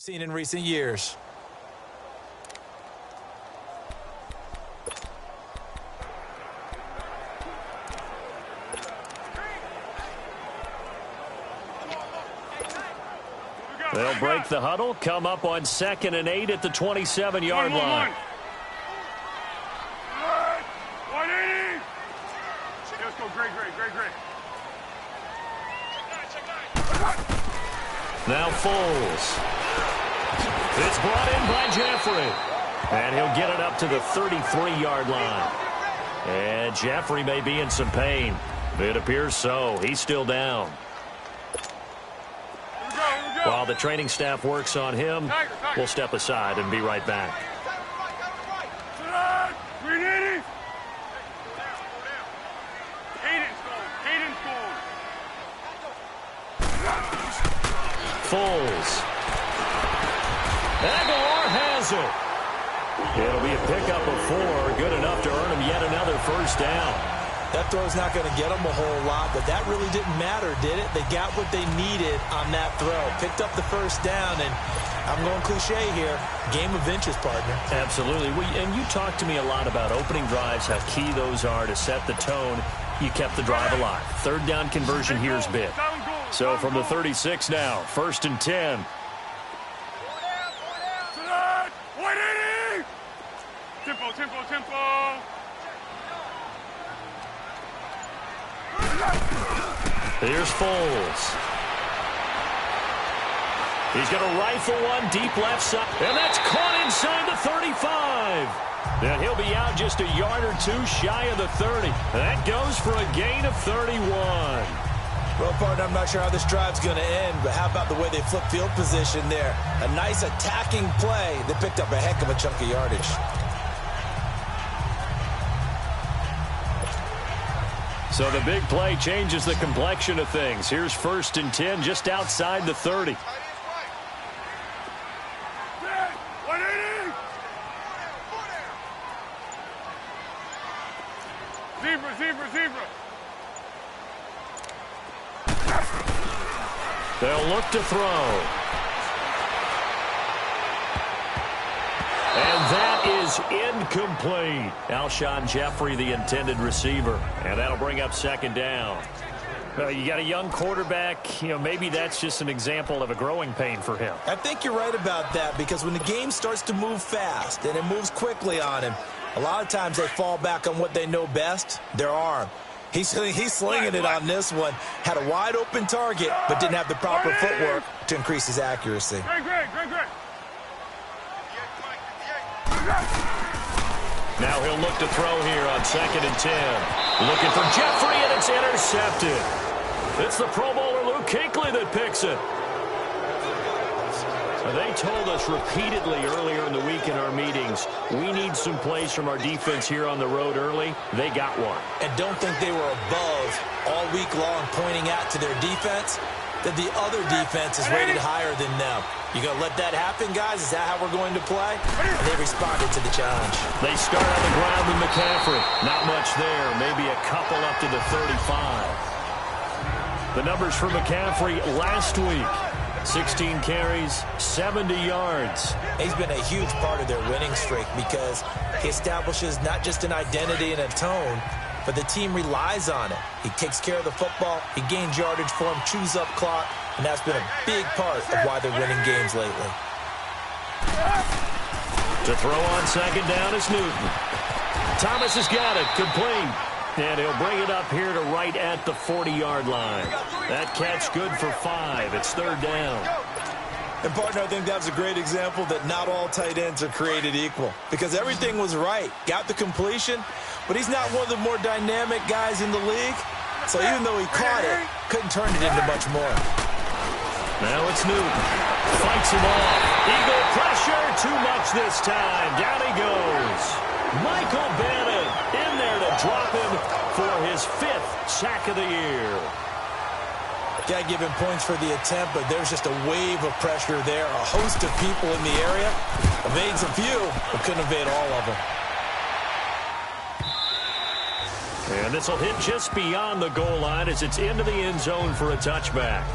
seen in recent years. They'll break the huddle, come up on 2nd and 8 at the 27-yard line. Let's go, great. Now Foles. It's brought in by Jeffrey. And he'll get it up to the 33-yard line. And Jeffrey may be in some pain. It appears so. He's still down. While the training staff works on him, we'll step aside and be right back. Foles. Aguilar has it. It'll be a pickup of 4, good enough to earn him yet another first down. That throw's not going to get them a whole lot, but that really didn't matter, did it? They got what they needed on that throw. Picked up the first down, and I'm going cliche here, game of inches, partner. Absolutely. And you talked to me a lot about opening drives, how key those are to set the tone. You kept the drive alive. 3rd down conversion here is big. So from the 36 now, 1st and 10. Tempo. Here's Foles. He's going to rifle one deep left side. And that's caught inside the 35. And he'll be out just a yard or 2 shy of the 30. That goes for a gain of 31. Well, partner, I'm not sure how this drive's going to end, but how about the way they flip field position there? A nice attacking play. They picked up a heck of a chunk of yardage. So the big play changes the complexion of things. Here's 1st and 10 just outside the 30. Zebra. They'll look to throw. And that is incomplete. Alshon Jeffrey, the intended receiver. And that'll bring up 2nd down. You got a young quarterback. Maybe that's just an example of a growing pain for him. I think you're right about that, because when the game starts to move fast and it moves quickly on him, a lot of times they fall back on what they know best, their arm. He's slinging it on this one. Had a wide open target, but didn't have the proper footwork to increase his accuracy. Great. Now he'll look to throw here on 2nd and 10. Looking for Jeffrey, and it's intercepted. It's the Pro Bowler Luke Kuechly that picks it. They told us repeatedly earlier in the week in our meetings, we need some plays from our defense here on the road early. They got one. And don't think they were above all week long pointing out to their defense that the other defense is rated higher than them. You going to let that happen, guys? Is that how we're going to play? And they responded to the challenge. They start on the ground with McCaffrey. Not much there. Maybe a couple up to the 35. The numbers for McCaffrey last week. 16 carries, 70 yards. He's been a huge part of their winning streak because he establishes not just an identity and a tone, but the team relies on it. He takes care of the football, he gains yardage for him, chews up clock, and that's been a big part of why they're winning games lately. To throw on 2nd down is Newton. Thomas has got it, complete. And he'll bring it up here to right at the 40-yard line. That catch good for 5. It's 3rd down. And, partner, I think that was a great example that not all tight ends are created equal, because everything was right. Got the completion, but he's not one of the more dynamic guys in the league. So even though he caught it, couldn't turn it into much more. Now it's Newton. Fights him off. Eagle pressure. Too much this time. Down he goes. Michael Bannon in there to drop him for his 5th sack of the year. Can't give him points for the attempt, but there's just a wave of pressure there. A host of people in the area. Evades a few, but couldn't evade all of them. And this will hit just beyond the goal line as it's into the end zone for a touchback.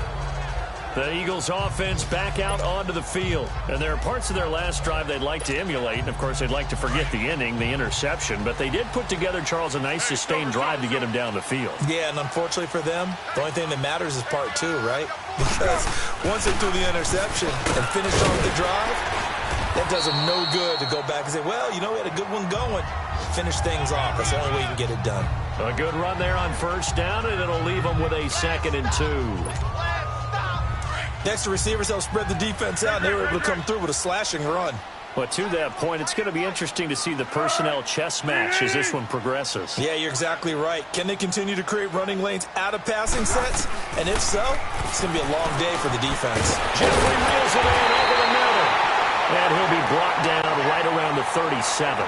The Eagles offense back out onto the field. And there are parts of their last drive they'd like to emulate. And, of course, they'd like to forget the inning, the interception. But they did put together, Charles, a nice sustained drive to get him down the field. Yeah, and unfortunately for them, the only thing that matters is part two, right? Because once they threw the interception and finished off the drive, that does them no good to go back and say, well, you know, we had a good one going. Finish things off. That's the only way you can get it done. A good run there on first down, and it'll leave them with a 2nd and 2. Next, the receivers help spread the defense out, and they were able to come through with a slashing run. But to that point, it's going to be interesting to see the personnel chess match as this one progresses. Yeah, you're exactly right. Can they continue to create running lanes out of passing sets? And if so, it's going to be a long day for the defense. Jeffrey reels it in over the middle. And he'll be brought down right around the 37.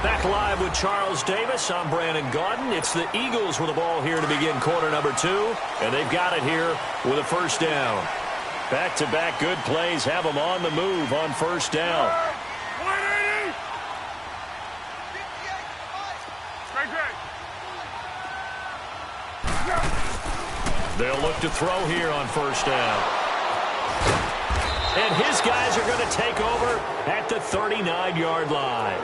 Back live with Charles Davis. I'm Brandon Gaudin. It's the Eagles with the ball here to begin quarter number 2. And they've got it here with a first down. Back-to-back good plays have them on the move on first down. 180! They'll look to throw here on first down. And his guys are going to take over at the 39-yard line.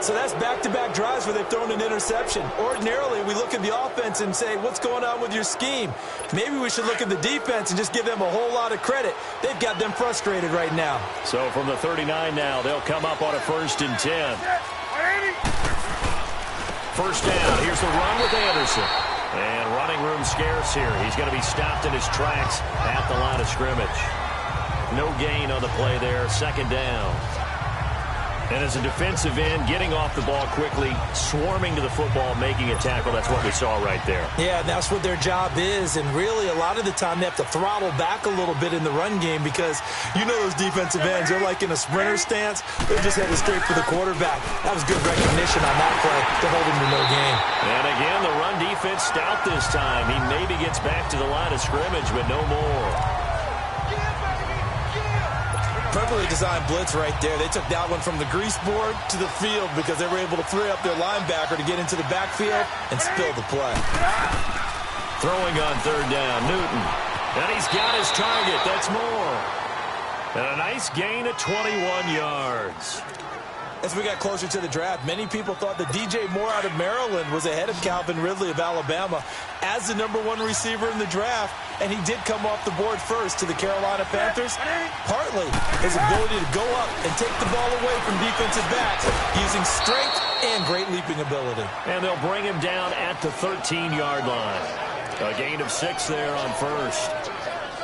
So that's back-to-back drives where they've thrown an interception. Ordinarily, we look at the offense and say, what's going on with your scheme? Maybe we should look at the defense and just give them a whole lot of credit. They've got them frustrated right now. So from the 39 now, they'll come up on a 1st and 10. First down. Here's the run with Anderson. And running room scarce here. He's going to be stopped in his tracks at the line of scrimmage. No gain on the play there. 2nd down. And as a defensive end, getting off the ball quickly, swarming to the football, making a tackle, that's what we saw right there. Yeah, and that's what their job is. And really, a lot of the time, they have to throttle back a little bit in the run game because you know those defensive ends, they're like in a sprinter stance. They're just headed straight for the quarterback. That was good recognition on that play to hold him to no gain. And again, the run defense stout this time. He maybe gets back to the line of scrimmage, but no more. Perfectly designed blitz right there. They took that one from the grease board to the field because they were able to free up their linebacker to get into the backfield and spill the play. Throwing on 3rd down, Newton. And he's got his target. That's more. And a nice gain of 21 yards. As we got closer to the draft, many people thought that DJ Moore out of Maryland was ahead of Calvin Ridley of Alabama as the #1 receiver in the draft, and he did come off the board first to the Carolina Panthers. Partly his ability to go up and take the ball away from defensive backs using strength and great leaping ability. And they'll bring him down at the 13-yard line. A gain of 6 there on first.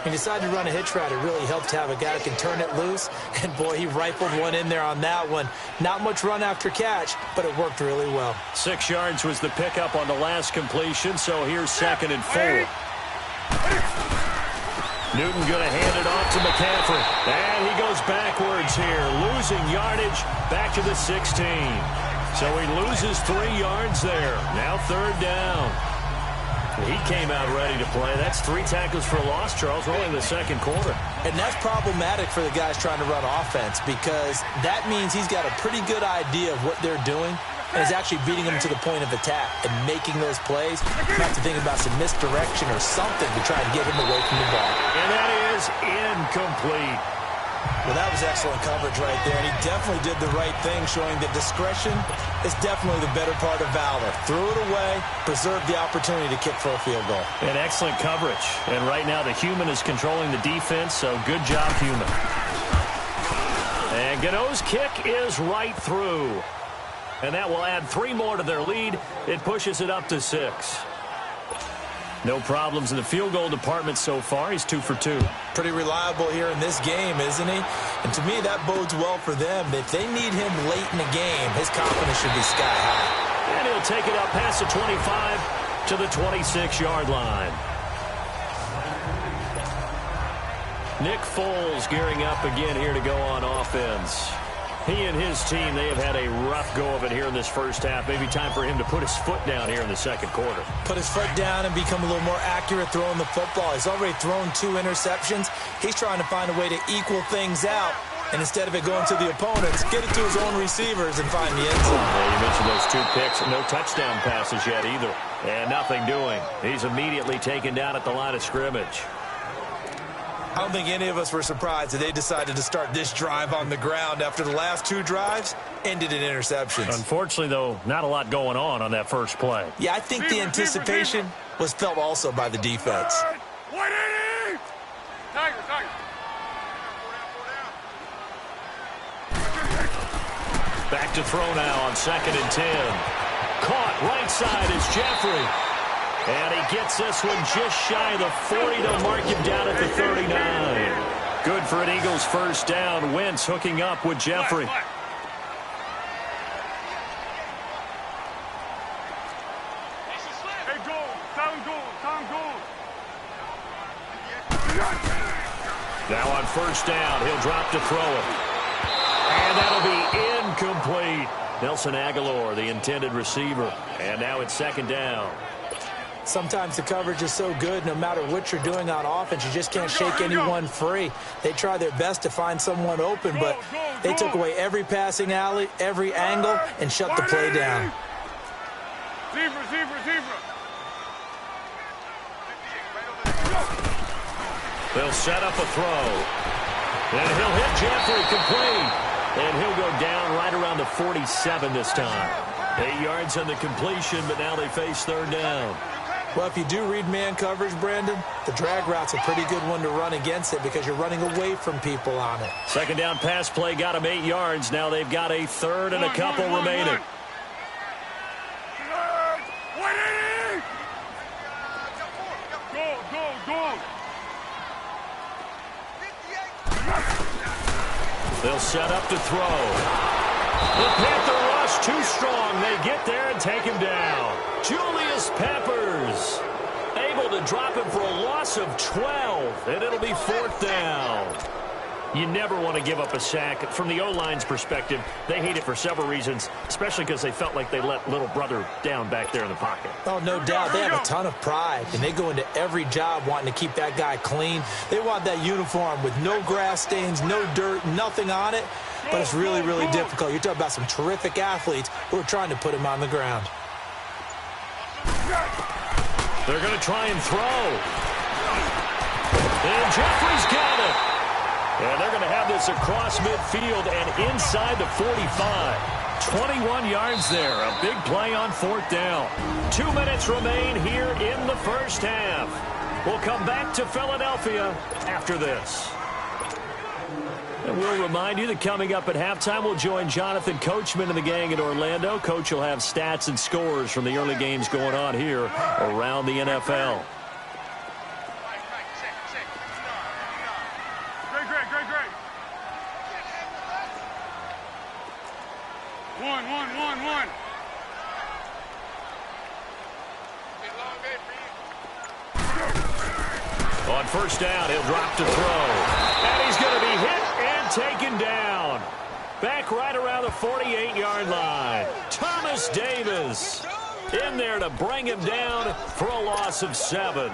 He decided to run a hitch route. It really helped to have a guy that can turn it loose. And, boy, he rifled one in there on that one. Not much run after catch, but it worked really well. 6 yards was the pickup on the last completion, so here's 2nd and 4. Newton going to hand it off to McCaffrey. And he goes backwards here, losing yardage back to the 16. So he loses 3 yards there. Now 3rd down. He came out ready to play. That's 3 tackles for a loss, Charles, only in the 2nd quarter. And that's problematic for the guys trying to run offense because that means he's got a pretty good idea of what they're doing and is actually beating them to the point of attack and making those plays. You have to think about some misdirection or something to try to get him away from the ball. And that is incomplete. Well, that was excellent coverage right there, and he definitely did the right thing, showing that discretion is definitely the better part of valor. Threw it away, preserved the opportunity to kick for a field goal. And excellent coverage. And right now the human is controlling the defense, so good job, human. And Gano's kick is right through. And that will add 3 more to their lead. It pushes it up to 6. No problems in the field goal department so far. He's 2 for 2. Pretty reliable here in this game, isn't he? And to me, that bodes well for them. If they need him late in the game, his confidence should be sky high. And he'll take it up past the 25 to the 26-yard line. Nick Foles gearing up again here to go on offense. He and his team, they have had a rough go of it here in this first half. Maybe time for him to put his foot down here in the 2nd quarter. Put his foot down and become a little more accurate throwing the football. He's already thrown 2 interceptions. He's trying to find a way to equal things out And instead of it going to the opponents, get it to his own receivers and find the end zone. Yeah, you mentioned those 2 picks. No touchdown passes yet either. And nothing doing. He's immediately taken down at the line of scrimmage. I don't think any of us were surprised that they decided to start this drive on the ground after the last 2 drives ended in interceptions. Unfortunately, though, not a lot going on that first play. Yeah, I think the anticipation was felt also by the defense. 180! Tiger. Back to throw now on 2nd and 10. Caught right side is Jeffrey. And he gets this one just shy of the 40. They'll mark him down at the 39. Good for an Eagles first down. Wentz hooking up with Jeffrey. Hey, goal. Tom goal. Now on first down, he'll drop to throw it. And that'll be incomplete. Nelson Aguilar, the intended receiver. And now it's 2nd down. Sometimes the coverage is so good, no matter what you're doing on offense, you just can't shake anyone free. They try their best to find someone open, but they took away every passing alley, every angle, and shut the play down. Receiver. They'll set up a throw. And he'll hit Jeffrey complete. And he'll go down right around the 47 this time. 8 yards on the completion, but now they face 3rd down. Well, if you do read man coverage, Brandon, the drag route's a pretty good one to run against it because you're running away from people on it. 2nd down pass play got them 8 yards. Now they've got a 3rd and a couple remaining. 180! Go. They'll set up to throw. The Panther rush too strong. They get there and take him down. Julius Peppers able to drop him for a loss of 12, and it'll be 4th down. You never want to give up a sack. From the O-line's perspective, they hate it for several reasons, especially because they felt like they let little brother down back there in the pocket. Oh, no doubt. They have a ton of pride, and they go into every job wanting to keep that guy clean. They want that uniform with no grass stains, no dirt, nothing on it, but it's really, really difficult. You're talking about some terrific athletes who are trying to put him on the ground. They're going to try and throw. And Jeffrey's got it. And they're going to have this across midfield and inside the 45. 21 yards there. A big play on 4th down. 2 minutes remain here in the first half. We'll come back to Philadelphia after this. And we'll remind you that coming up at halftime, we'll join Jonathan Coachman and the gang in Orlando. Coach will have stats and scores from the early games going on here around the NFL. Great. One. On first down, he'll drop to throw. And he's going to be hit and taken down. Back right around the 48-yard line. Thomas Davis in there to bring him down for a loss of 7.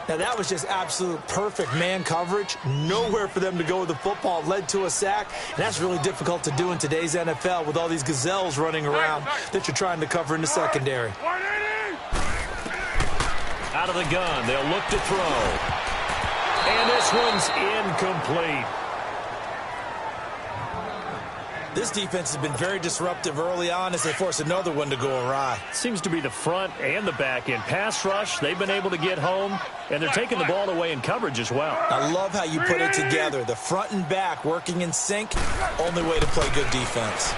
Now, that was just absolute perfect man coverage. Nowhere for them to go with the football. Led to a sack. And that's really difficult to do in today's NFL with all these gazelles running around that you're trying to cover in the secondary. 180! Out of the gun, they'll look to throw. And this one's incomplete. This defense has been very disruptive early on as they force another one to go awry. Seems to be the front and the back end. Pass rush, they've been able to get home, and they're taking the ball away in coverage as well. I love how you put it together. The front and back working in sync, only way to play good defense.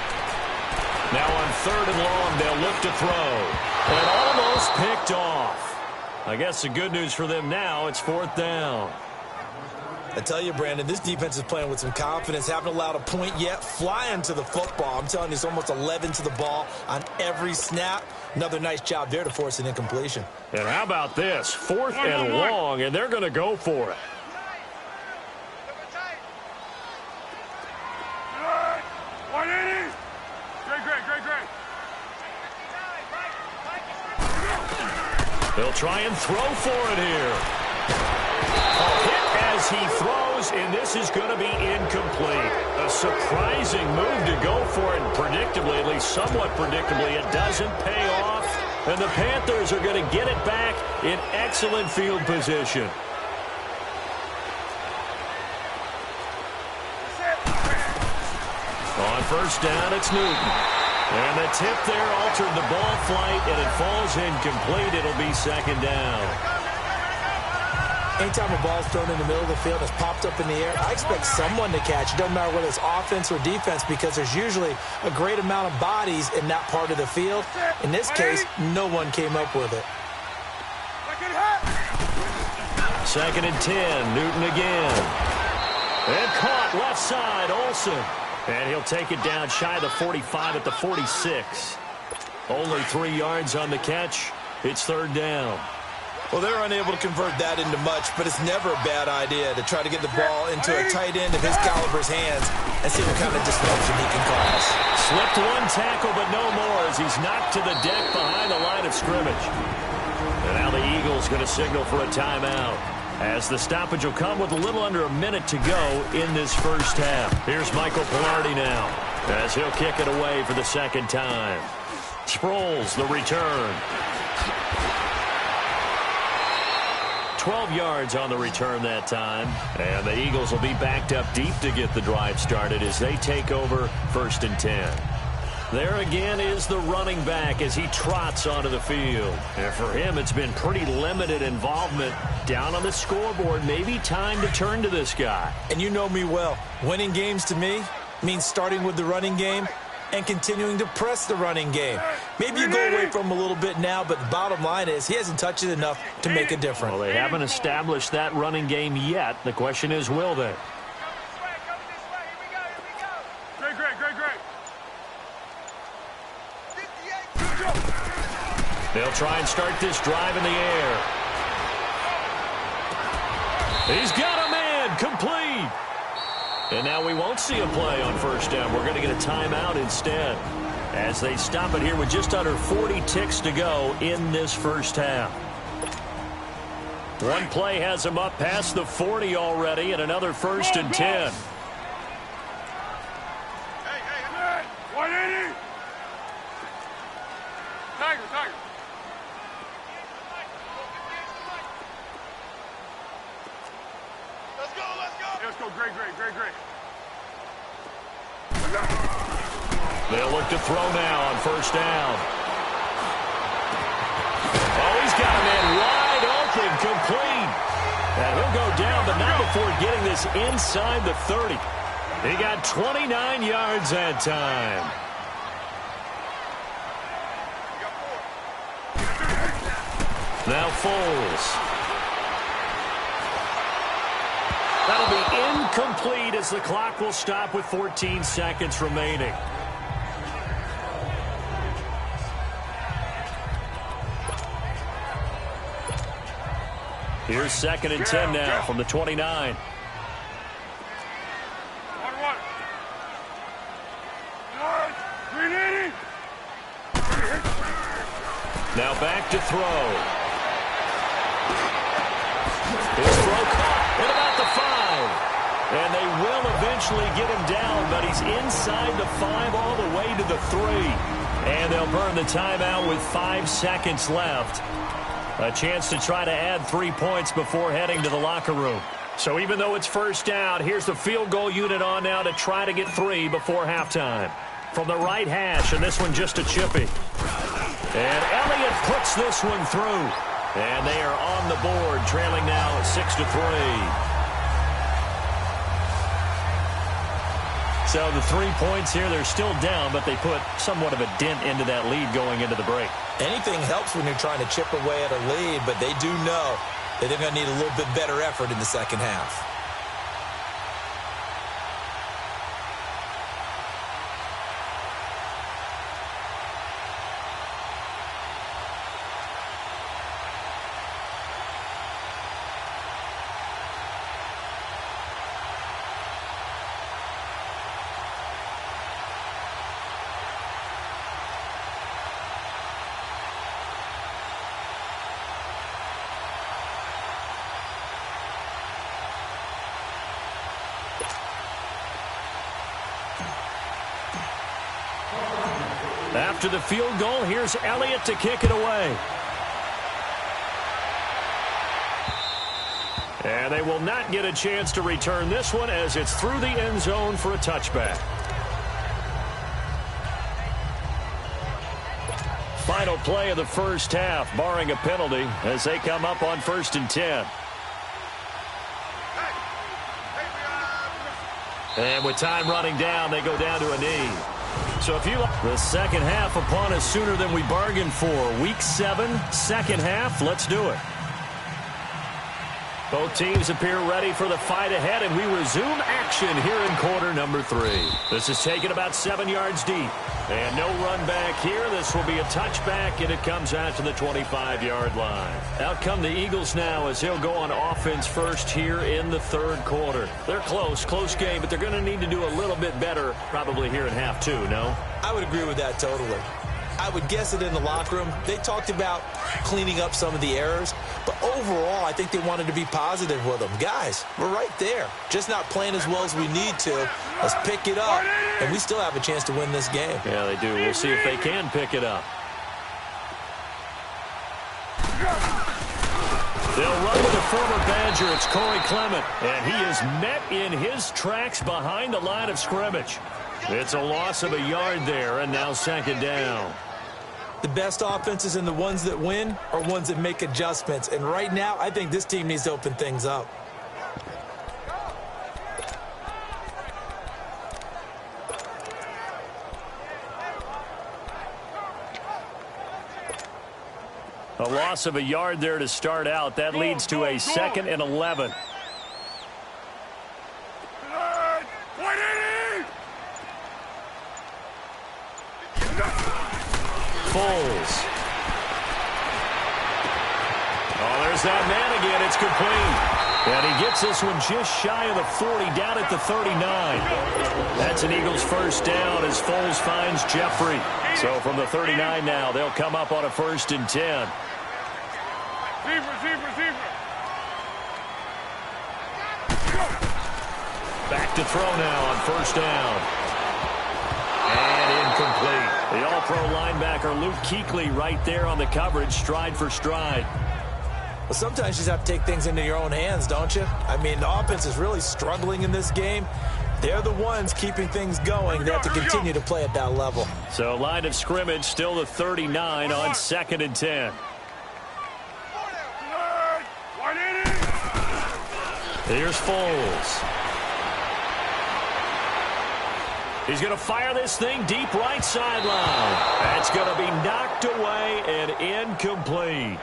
Now on 3rd and long, they'll look to throw. And almost picked off. I guess the good news for them now, it's 4th down. I tell you, Brandon, this defense is playing with some confidence. Haven't allowed a point yet. Flying to the football. I'm telling you, it's almost 11 to the ball on every snap. Another nice job there to force an incompletion. And how about this? 4th and long, and they're going to go for it. They'll try and throw for it here. A hit as as he throws, and this is going to be incomplete. A surprising move to go for it, and predictably, at least somewhat predictably, it doesn't pay off. And the Panthers are going to get it back in excellent field position. On first down, it's Newton. And the tip there altered the ball flight, and it falls incomplete. It'll be second down. Anytime a ball's thrown in the middle of the field, it's popped up in the air, I expect someone to catch. It doesn't matter whether it's offense or defense, because there's usually a great amount of bodies in that part of the field. In this case, no one came up with it. Second and 10, Newton again. And caught left side, Olsen. And he'll take it down shy of the 45 at the 46. Only 3 yards on the catch. It's third down. Well, they're unable to convert that into much, but it's never a bad idea to try to get the ball into a tight end of his caliber's hands and see what kind of disruption he can cause. Slipped one tackle, but no more as he's knocked to the deck behind the line of scrimmage. And now the Eagles going to signal for a timeout, as the stoppage will come with a little under a minute to go in this first half. Here's Michael Pilardi now, as he'll kick it away for the second time. Sproles, the return. 12 yards on the return that time. And the Eagles will be backed up deep to get the drive started as they take over first and 10. There again is the running back as he trots onto the field. And for him, it's been pretty limited involvement down on the scoreboard. Maybe time to turn to this guy. And you know me well. Winning games to me means starting with the running game and continuing to press the running game. Maybe you go away from him a little bit now, but the bottom line is he hasn't touched it enough to make a difference. Well, they haven't established that running game yet. The question is, will they? They'll try and start this drive in the air. He's got a man, complete. And now we won't see a play on first down. We're going to get a timeout instead, as they stop it here with just under 40 ticks to go in this first half. One play has him up past the 40 already, and another first and 10. Hey, 180. Tiger. Let's go, great. They'll look to throw now on first down. Oh, he's got a man wide open, complete. And he'll go down, but not before getting this inside the 30. He got 29 yards that time. Now Foles. That'll be incomplete as the clock will stop with 14 seconds remaining. Here's second and 10 now from the 29. Now back to throw. His throw caught at about the 5. And they will eventually get him down, but he's inside the 5 all the way to the 3. And they'll burn the timeout with 5 seconds left. A chance to try to add 3 points before heading to the locker room. So even though it's first down, here's the field goal unit on now to try to get 3 before halftime. From the right hash, and this one just a chippy. And Elliott puts this one through. And they are on the board, trailing now 6-3. So the 3 points here, they're still down, but they put somewhat of a dent into that lead going into the break. Anything helps when you're trying to chip away at a lead, but they do know that they're going to need a little bit better effort in the second half. After the field goal, here's Elliott to kick it away. And they will not get a chance to return this one as it's through the end zone for a touchback. Final play of the first half, barring a penalty, as they come up on 1st and 10. And with time running down, they go down to a knee. So if you the second half upon us sooner than we bargained for. Week 7, second half, let's do it. Both teams appear ready for the fight ahead, and we resume action here in quarter number 3. This is taken about 7 yards deep. And no run back here. This will be a touchback, and it comes out to the 25-yard line. Out come the Eagles now as they'll go on offense first here in the third quarter. They're close game, but they're going to need to do a little bit better probably here in half 2, no? I would agree with that totally. I would guess it in the locker room. They talked about cleaning up some of the errors, but overall, I think they wanted to be positive with them. Guys, we're right there. Just not playing as well as we need to. Let's pick it up, and we still have a chance to win this game. Yeah, they do. We'll see if they can pick it up. They'll run with a former Badger. It's Corey Clement, and he is met in his tracks behind the line of scrimmage. It's a loss of a yard there, and now 2nd down. The best offenses and the ones that win are ones that make adjustments. And right now, I think this team needs to open things up. A loss of a yard there to start out. That leads to a 2nd and 11. Foles. Oh, there's that man again. It's complete. And he gets this one just shy of the 40, down at the 39. That's an Eagles first down as Foles finds Jeffrey. So from the 39 now, they'll come up on a 1st and 10. Receiver. Back to throw now on 1st down. And incomplete. The all-pro linebacker Luke Kuechly right there on the coverage, stride for stride. Well, sometimes you just have to take things into your own hands, don't you? I mean, the offense is really struggling in this game. They're the ones keeping things going. They have to continue to play at that level. So line of scrimmage still the 39 on 2nd and 10. Here's Foles. He's going to fire this thing deep right sideline. That's going to be knocked away and incomplete.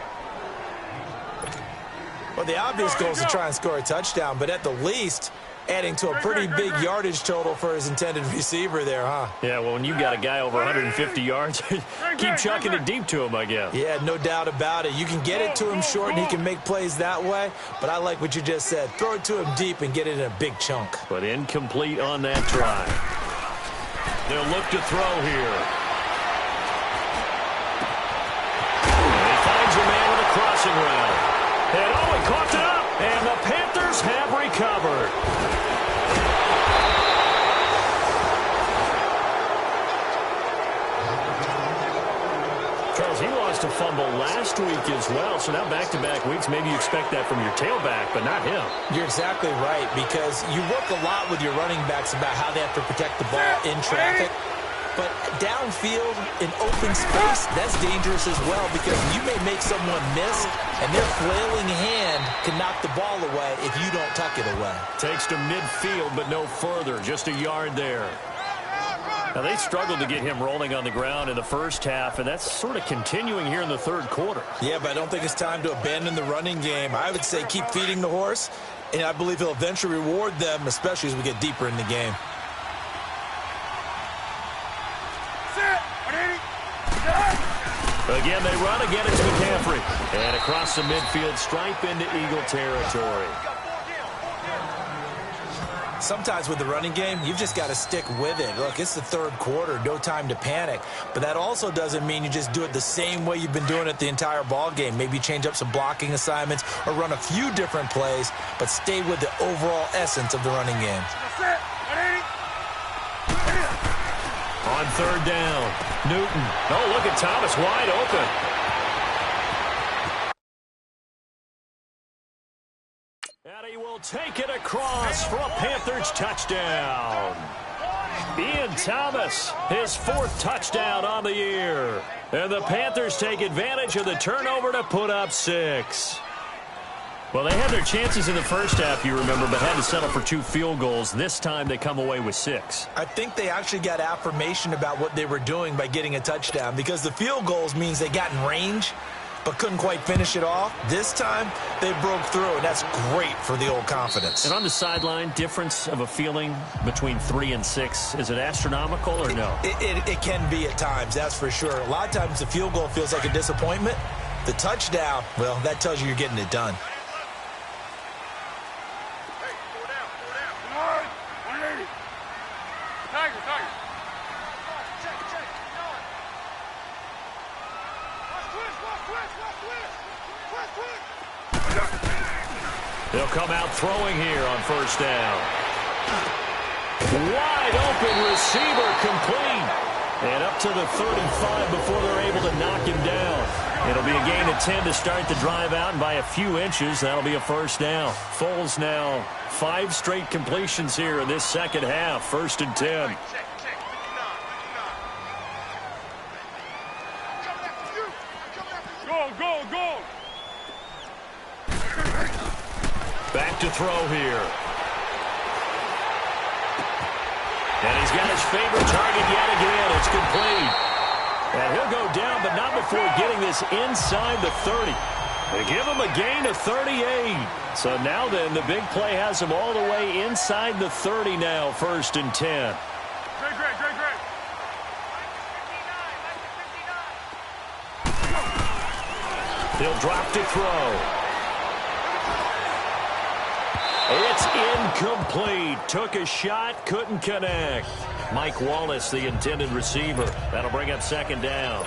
Well, the obvious goal is to try and score a touchdown, but at the least, adding to a pretty big yardage total for his intended receiver there, huh? Yeah, well, when you've got a guy over 150 yards, keep chucking it deep to him, I guess. Yeah, no doubt about it. You can get it to him short, and he can make plays that way, but I like what you just said. Throw it to him deep and get it in a big chunk. But incomplete on that try. They'll look to throw here. And he finds a man with a crossing route. And he coughed it up. And the Panthers have recovered. Charles, he lost a fumble last week as well. So now back-to-back weeks, maybe you expect that from your tailback, but not him. You're exactly right, because you work a lot with your running backs about how they have to protect the ball in traffic. But downfield, in open space, that's dangerous as well, because you may make someone miss, and their flailing hand can knock the ball away if you don't tuck it away. Takes to midfield, but no further. Just a yard there. Now, they struggled to get him rolling on the ground in the first half, and that's sort of continuing here in the third quarter. Yeah, but I don't think it's time to abandon the running game. I would say keep feeding the horse, and I believe he'll eventually reward them, especially as we get deeper in the game. Again, they run. Again, it's McCaffrey. And across the midfield stripe into Eagle territory. Sometimes with the running game, you've just got to stick with it. Look, it's the third quarter, no time to panic. But that also doesn't mean you just do it the same way you've been doing it the entire ball game. Maybe change up some blocking assignments or run a few different plays, but stay with the overall essence of the running game. On third down, Newton. Oh, look at Thomas wide open. And he will take it across for a Panthers touchdown. Ian Thomas, his 4th touchdown on the year. And the Panthers take advantage of the turnover to put up 6. Well, they had their chances in the first half, you remember, but had to settle for 2 field goals. This time they come away with 6. I think they actually got affirmation about what they were doing by getting a touchdown, because the field goals means they got in range but couldn't quite finish it off. This time, they broke through, and that's great for the old confidence. And on the sideline, difference of a feeling between 3 and 6, is it astronomical or no? It can be at times, that's for sure. A lot of times the field goal feels like a disappointment. The touchdown, well, that tells you you're getting it done. They'll come out throwing here on first down. Wide open receiver complete. And up to the 35 before they're able to knock him down. It'll be a gain of 10 to start the drive out, and by a few inches, that'll be a first down. Foles now 5 straight completions here in this second half. 1st and 10. Go. Back to throw here. And he's got his favorite target yet again. It's complete. And he'll go down, but not before getting this inside the 30. They give him a gain of 38. So now then, the big play has him all the way inside the 30 now. 1st and 10. Great. He'll drop to throw. It's incomplete. Took a shot, couldn't connect. Mike Wallace, the intended receiver. That'll bring up 2nd down.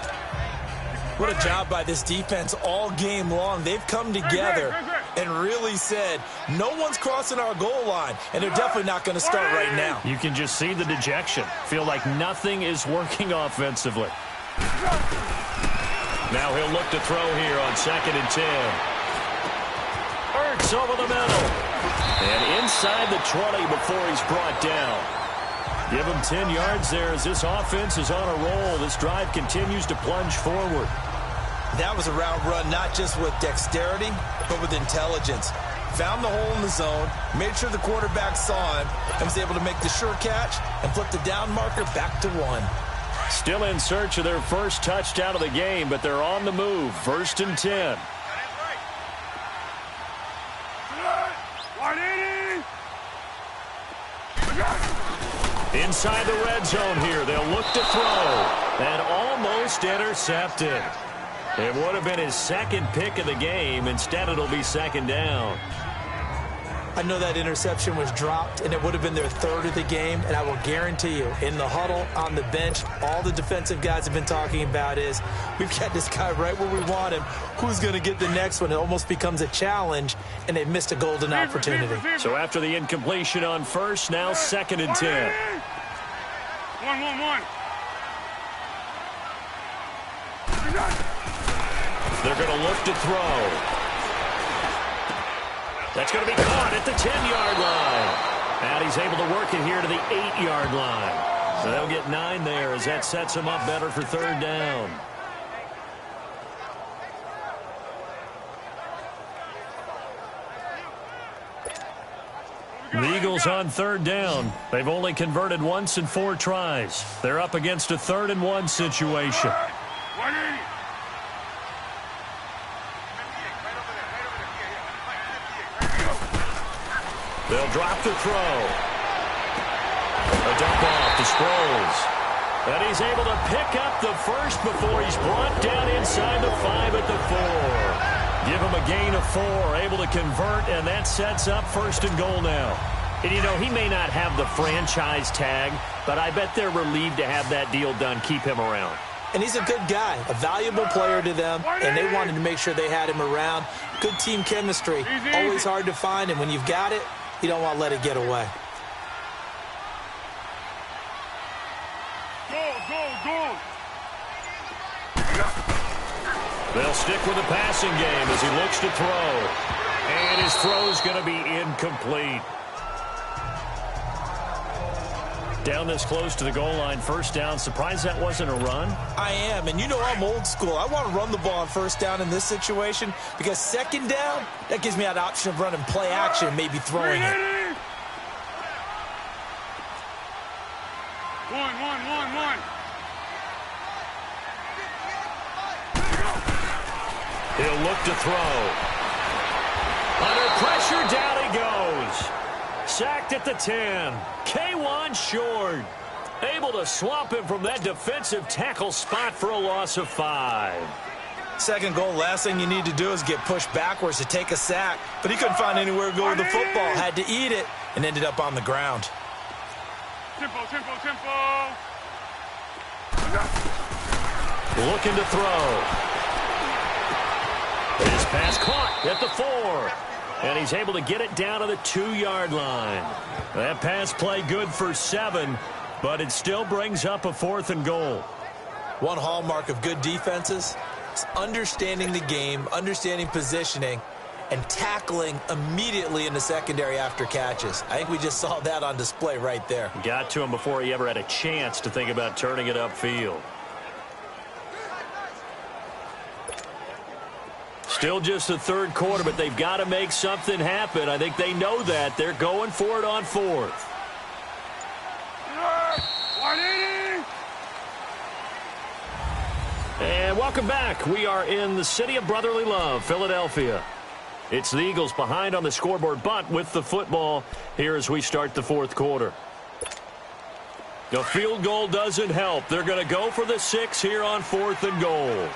What a job by this defense all game long. They've come together and really said, no one's crossing our goal line, and they're definitely not going to start right now. You can just see the dejection. Feel like nothing is working offensively. Now he'll look to throw here on 2nd and 10. Ertz over the middle. And inside the 20 before he's brought down. Give him 10 yards there as this offense is on a roll. This drive continues to plunge forward. That was a route run, not just with dexterity, but with intelligence. Found the hole in the zone, made sure the quarterback saw him, and was able to make the sure catch and flip the down marker back to 1. Still in search of their first touchdown of the game, but they're on the move. 1st and 10. Inside the red zone here. They'll look to throw. And almost intercepted. It would have been his 2nd pick of the game. Instead, it'll be 2nd down. I know that interception was dropped, and it would have been their 3rd of the game, and I will guarantee you, in the huddle, on the bench, all the defensive guys have been talking about is, we've got this guy right where we want him. Who's going to get the next one? It almost becomes a challenge, and they missed a golden opportunity. So after the incompletion on first, now 2nd and 10. 1. They're going to look to throw. That's going to be caught at the 10-yard line. And he's able to work it here to the 8-yard line. So they'll get 9 there as that sets him up better for 3rd down. The Eagles on 3rd down. They've only converted once in 4 tries. They're up against a 3rd and 1 situation. They'll drop the throw. A dump off to Sproles. And he's able to pick up the first before he's brought down inside the 5 at the 4. Give him a gain of 4, able to convert, and that sets up 1st and goal now. And, you know, he may not have the franchise tag, but I bet they're relieved to have that deal done, keep him around. And he's a good guy, a valuable player to them, and they wanted to make sure they had him around. Good team chemistry, always hard to find, and when you've got it, you don't want to let it get away. Go. They'll stick with the passing game as he looks to throw. And his throw's going to be incomplete. Down this close to the goal line, first down. Surprised that wasn't a run? I am, and you know I'm old school. I want to run the ball on first down in this situation because second down, that gives me that option of running play action, maybe throwing it. One. He'll look to throw. Under pressure, down he goes. Sacked at the 10. K1 short. Able to swamp him from that defensive tackle spot for a loss of 5. Second goal, last thing you need to do is get pushed backwards to take a sack. But he couldn't find anywhere to go with the football. Had to eat it and ended up on the ground. Tempo. Looking to throw. His pass caught at the 4. And he's able to get it down to the 2-yard line. That pass play good for 7, but it still brings up a 4th and goal. One hallmark of good defenses is understanding the game, understanding positioning, and tackling immediately in the secondary after catches. I think we just saw that on display right there. Got to him before he ever had a chance to think about turning it upfield. Still just the third quarter, but they've got to make something happen. I think they know that. They're going for it on 4th. And welcome back. We are in the city of brotherly love, Philadelphia. It's the Eagles behind on the scoreboard, but with the football here as we start the 4th quarter. The field goal doesn't help. They're going to go for the 6 here on 4th and goal.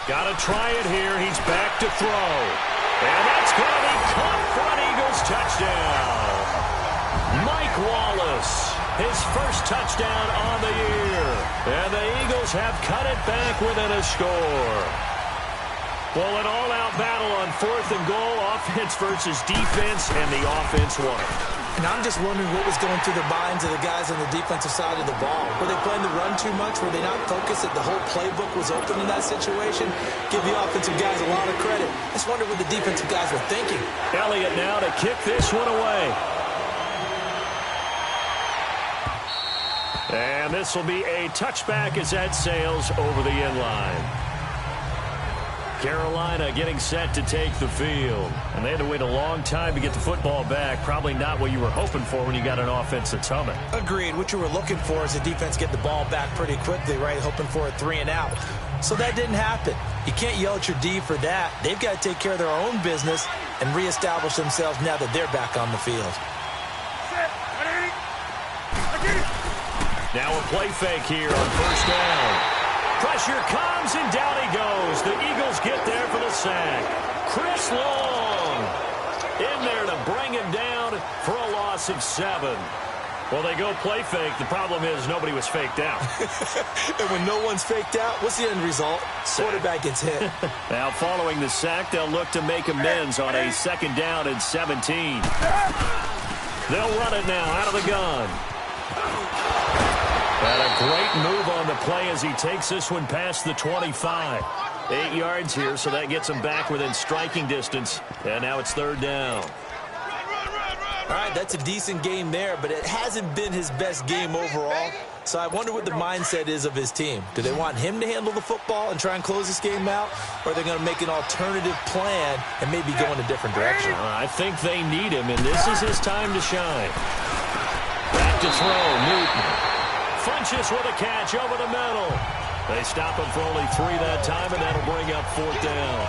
Got to try it here. He's back to throw. And that's going to be caught for an Eagles touchdown. Mike Wallace, his first touchdown on the year. And the Eagles have cut it back within a score. Well, an all-out battle on 4th and goal, offense versus defense, and the offense won. And I'm just wondering what was going through the minds of the guys on the defensive side of the ball. Were they playing the run too much? Were they not focused that the whole playbook was open in that situation? Give the offensive guys a lot of credit. I just wonder what the defensive guys were thinking. Elliott now to kick this one away. And this will be a touchback as that sails over the end line. Carolina getting set to take the field. And they had to wait a long time to get the football back. Probably not what you were hoping for when you got an offense that's humming. Agreed. What you were looking for is the defense get the ball back pretty quickly, right? Hoping for a 3 and out. So that didn't happen. You can't yell at your D for that. They've got to take care of their own business and reestablish themselves now that they're back on the field. Now a play fake here on first down. Pressure comes, and down he goes. The Eagles get there for the sack. Chris Long in there to bring him down for a loss of 7. Well, they go play fake. The problem is nobody was faked out. And when no one's faked out, what's the end result? Quarterback gets hit. Now, following the sack, they'll look to make amends on a 2nd down and 17. They'll run it now out of the gun. And a great move on the play as he takes this one past the 25. 8 yards here, so that gets him back within striking distance. And now it's 3rd down. All right, that's a decent game there, but it hasn't been his best game overall. So I wonder what the mindset is of his team. Do they want him to handle the football and try and close this game out? Or are they going to make an alternative plan and maybe go in a different direction? I think they need him, and this is his time to shine. Back to throw, Newton. Funches with a catch over the middle. They stop him for only 3 that time, and that'll bring up 4th down.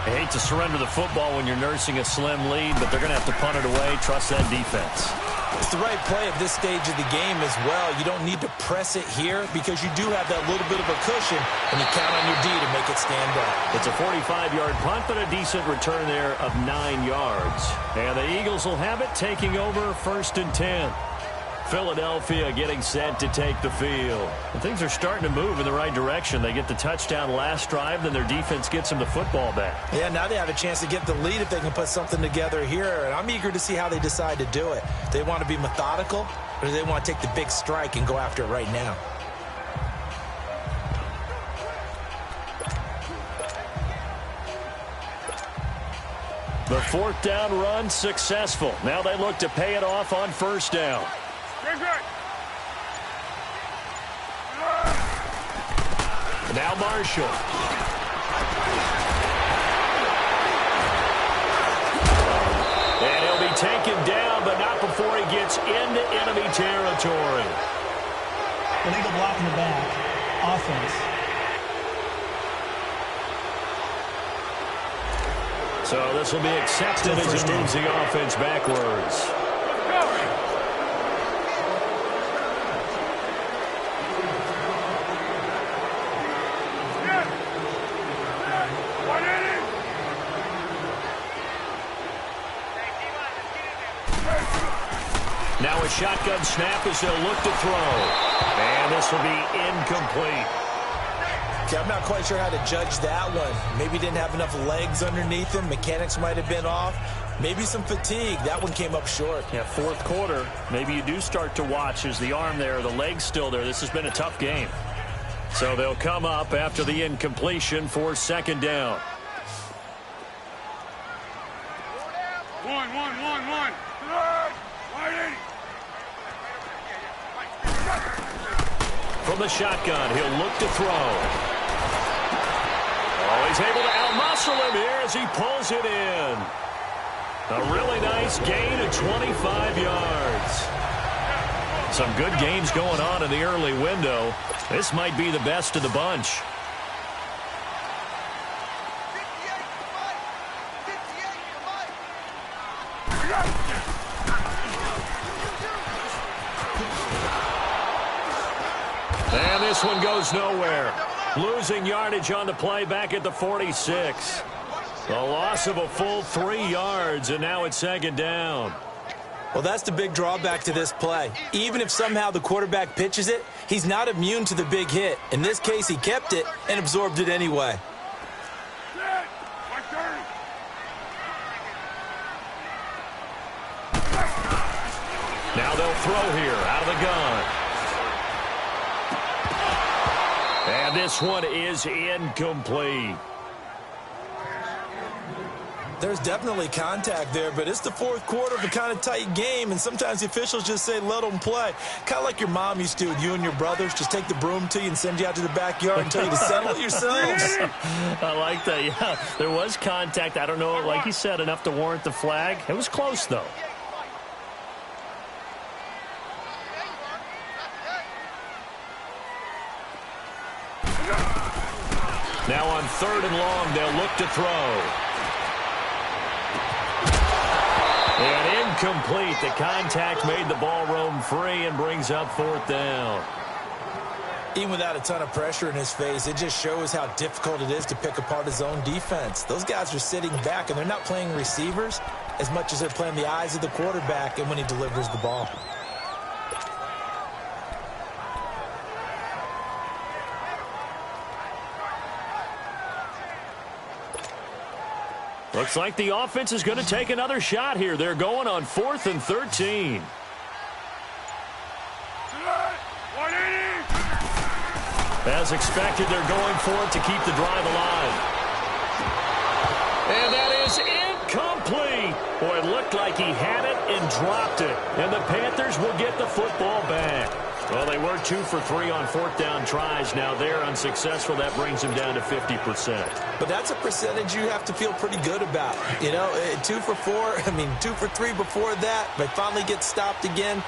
I hate to surrender the football when you're nursing a slim lead, but they're going to have to punt it away. Trust that defense. It's the right play at this stage of the game as well. You don't need to press it here because you do have that little bit of a cushion, and you count on your D to make it stand up. It's a 45-yard punt, but a decent return there of 9 yards. And the Eagles will have it, taking over 1st and 10. Philadelphia getting set to take the field. And things are starting to move in the right direction. They get the touchdown last drive, then their defense gets them the football back. Yeah, now they have a chance to get the lead if they can put something together here. And I'm eager to see how they decide to do it. Do they want to be methodical, or do they want to take the big strike and go after it right now? The fourth down run successful. Now they look to pay it off on first down. Now Marshall. And he'll be taken down, but not before he gets into enemy territory. Illegal block in the back. Offense. So this will be accepted as he moves the offense backwards. Now a shotgun snap as they'll look to throw. And this will be incomplete. Okay, I'm not quite sure how to judge that one. Maybe didn't have enough legs underneath him. Mechanics might have been off. Maybe some fatigue. That one came up short. Yeah, fourth quarter, maybe you do start to watch as the arm there, the leg's still there. This has been a tough game. So they'll come up after the incompletion for second down. One. From the shotgun, he'll look to throw. Oh, he's able to outmuscle him here as he pulls it in. A really nice gain of 25 yards. Some good games going on in the early window. This might be the best of the bunch. And this one goes nowhere. Losing yardage on the play back at the 46. A loss of a full 3 yards, and now it's second down. Well, that's the big drawback to this play. Even if somehow the quarterback pitches it, he's not immune to the big hit. In this case, he kept it and absorbed it anyway. Now they'll throw here out of the gun. And this one is incomplete. There's definitely contact there, but it's the fourth quarter of a kind of tight game, and sometimes the officials just say, let them play. Kind of like your mom used to with you and your brothers. Just take the broom to you and send you out to the backyard and tell you to settle it yourselves. I like that, yeah. There was contact. I don't know, like you said, enough to warrant the flag. It was close, though. Now on third and long, they'll look to throw. And incomplete. The contact made the ball roam free and brings up fourth down. Even without a ton of pressure in his face, it just shows how difficult it is to pick apart his own defense. Those guys are sitting back, and they're not playing receivers as much as they're playing the eyes of the quarterback and when he delivers the ball. Looks like the offense is going to take another shot here. They're going on 4th and 13. As expected, they're going for it to keep the drive alive. And that is incomplete. Boy, it looked like he had it and dropped it. And the Panthers will get the football back. Well, they were 2 for 3 on fourth down tries. Now they're unsuccessful. That brings them down to 50%. But that's a percentage you have to feel pretty good about. You know, 2 for 2 for 3 before that. But finally get stopped again.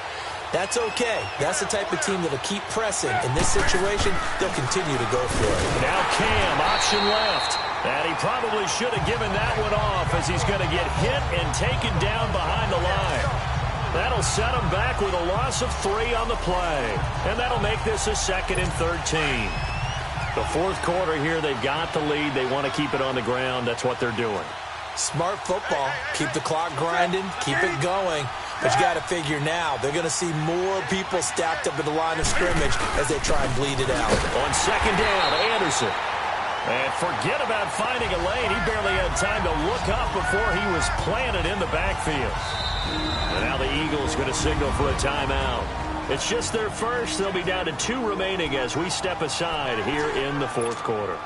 That's okay. That's the type of team that'll keep pressing. In this situation, they'll continue to go for it. Now Cam, option left. And he probably should have given that one off as he's going to get hit and taken down behind the line. That'll set him back with a loss of 3 on the play. And that'll make this a 2nd and 13. The fourth quarter here, they've got the lead. They want to keep it on the ground. That's what they're doing. Smart football. Keep the clock grinding. Keep it going. But you got to figure now, they're going to see more people stacked up at the line of scrimmage as they try and bleed it out. On second down, Anderson. And forget about finding a lane. He barely had time to look up before he was planted in the backfield. And now the Eagles going to signal for a timeout. It's just their first. They'll be down to 2 remaining as we step aside here in the fourth quarter.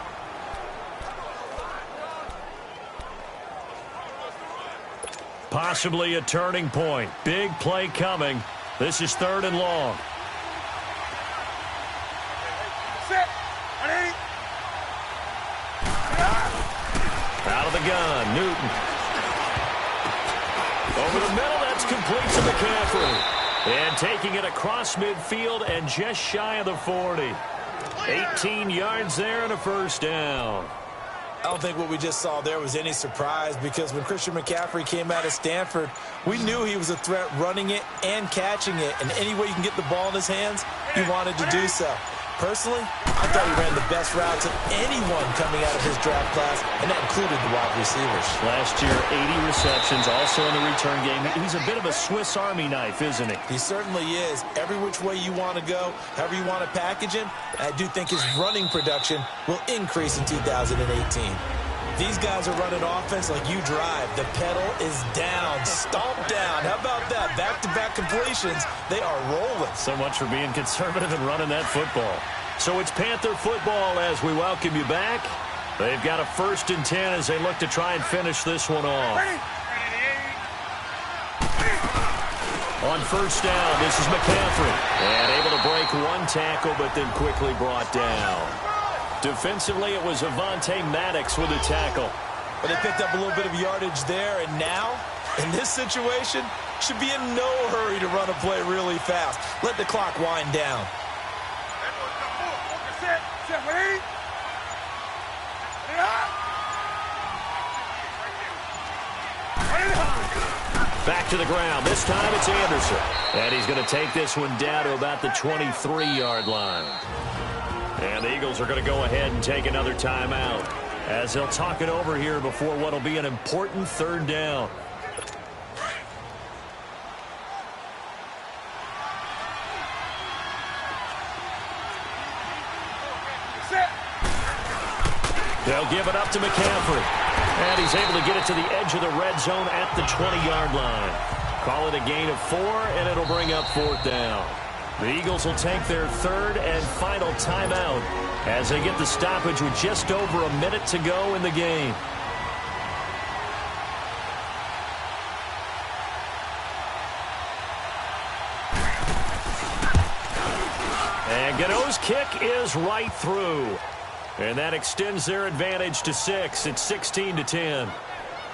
Possibly a turning point. Big play coming. This is 3rd and long. Out of the gun, Newton. Over the middle, that's complete to McCaffrey. And taking it across midfield and just shy of the 40. 18 yards there and a first down. I don't think what we just saw there was any surprise, because when Christian McCaffrey came out of Stanford, we knew he was a threat running it and catching it. And any way you can get the ball in his hands, he wanted to do so. Personally, I thought he ran the best routes of anyone coming out of his draft class, and that included the wide receivers. Last year, 80 receptions, also in the return game. He's a bit of a Swiss Army knife, isn't he? He certainly is. Every which way you want to go, however you want to package him, I do think his running production will increase in 2018. These guys are running offense like you drive. The pedal is down, stomp down. How about that? Back-to-back completions. They are rolling. So much for being conservative and running that football. So it's Panther football as we welcome you back. They've got a 1st and 10 as they look to try and finish this one off. On first down, this is McCaffrey. And able to break 1 tackle, but then quickly brought down. Defensively, it was Avonte Maddox with a tackle. But they picked up a little bit of yardage there, and now, in this situation, should be in no hurry to run a play really fast. Let the clock wind down. Back to the ground. This time it's Anderson. And he's going to take this one down to about the 23-yard line. And the Eagles are going to go ahead and take another timeout as they'll talk it over here before what will be an important 3rd down. They'll give it up to McCaffrey. And he's able to get it to the edge of the red zone at the 20-yard line. Call it a gain of 4, and it'll bring up 4th down. The Eagles will take their 3rd and final timeout as they get the stoppage with just over a minute to go in the game. And Gano's kick is right through. And that extends their advantage to 6. It's 16-10.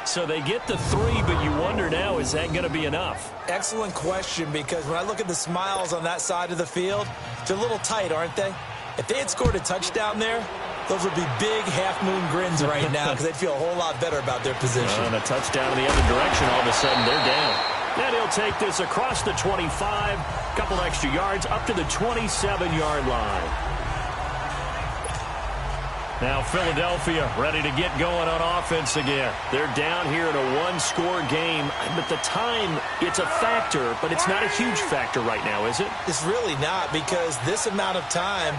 So they get the 3, but you wonder now, is that going to be enough? Excellent question, because when I look at the smiles on that side of the field, they're a little tight, aren't they? If they had scored a touchdown there, those would be big half-moon grins right now, because they'd feel a whole lot better about their position. And a touchdown in the other direction, all of a sudden they're down. Then he'll take this across the 25, couple extra yards, up to the 27-yard line. Now Philadelphia ready to get going on offense again. They're down here in a 1-score game. But the time, it's a factor, but it's not a huge factor right now, is it? It's really not, because this amount of time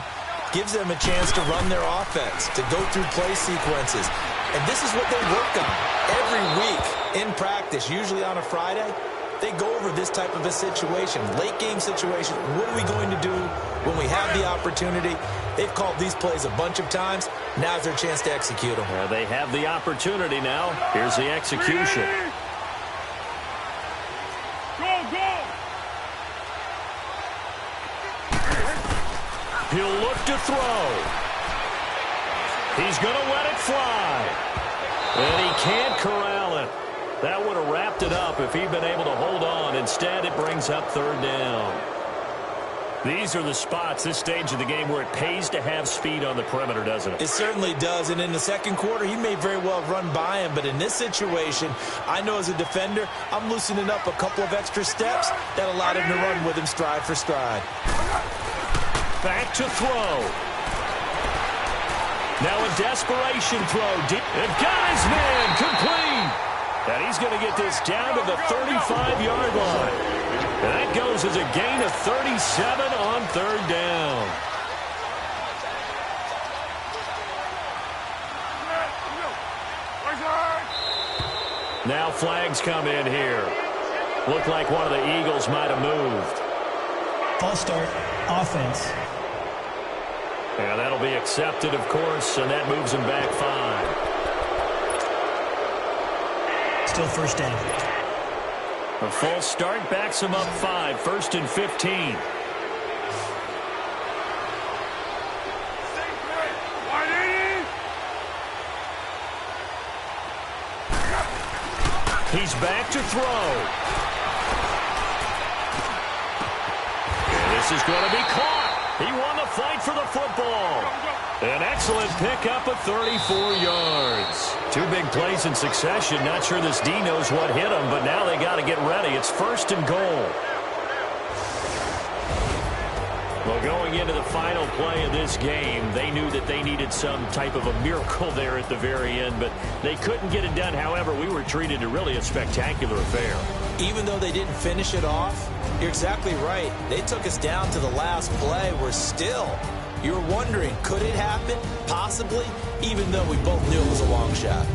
gives them a chance to run their offense, to go through play sequences. And this is what they work on every week in practice, usually on a Friday. They go over this type of a situation, late game situation. What are we going to do when we have the opportunity? They've called these plays a bunch of times. Now's their chance to execute them. They have the opportunity now. Here's the execution. Go! He'll look to throw. He's going to let it fly. And he can't corral it. That would have wrapped it up if he'd been able to hold on. Instead, it brings up 3rd down. These are the spots, this stage of the game, where it pays to have speed on the perimeter, doesn't it? It certainly does. And in the second quarter, he may very well run by him. But in this situation, I know as a defender, I'm loosening up a couple of extra steps that allowed him to run with him stride for stride. Back to throw. Now a desperation throw. They've got his man complete. And he's going to get this down to the 35-yard line. And that goes as a gain of 37 on third down. Now flags come in here. Looked like one of the Eagles might have moved. False start, offense. And that'll be accepted, of course, and that moves him back 5. Still first down. A false start backs him up 5, 1st and 15. He's back to throw. And this is going to be caught. He won the fight for the football. An excellent pickup of 34 yards. 2 big plays in succession. Not sure this D knows what hit him, but now they got to get ready. It's 1st and goal. Well, going into the final play of this game, they knew that they needed some type of a miracle there at the very end, but they couldn't get it done. However, we were treated to really a spectacular affair. Even though they didn't finish it off, you're exactly right. They took us down to the last play. We're still, you're wondering, could it happen? Possibly, even though we both knew it was a long shot.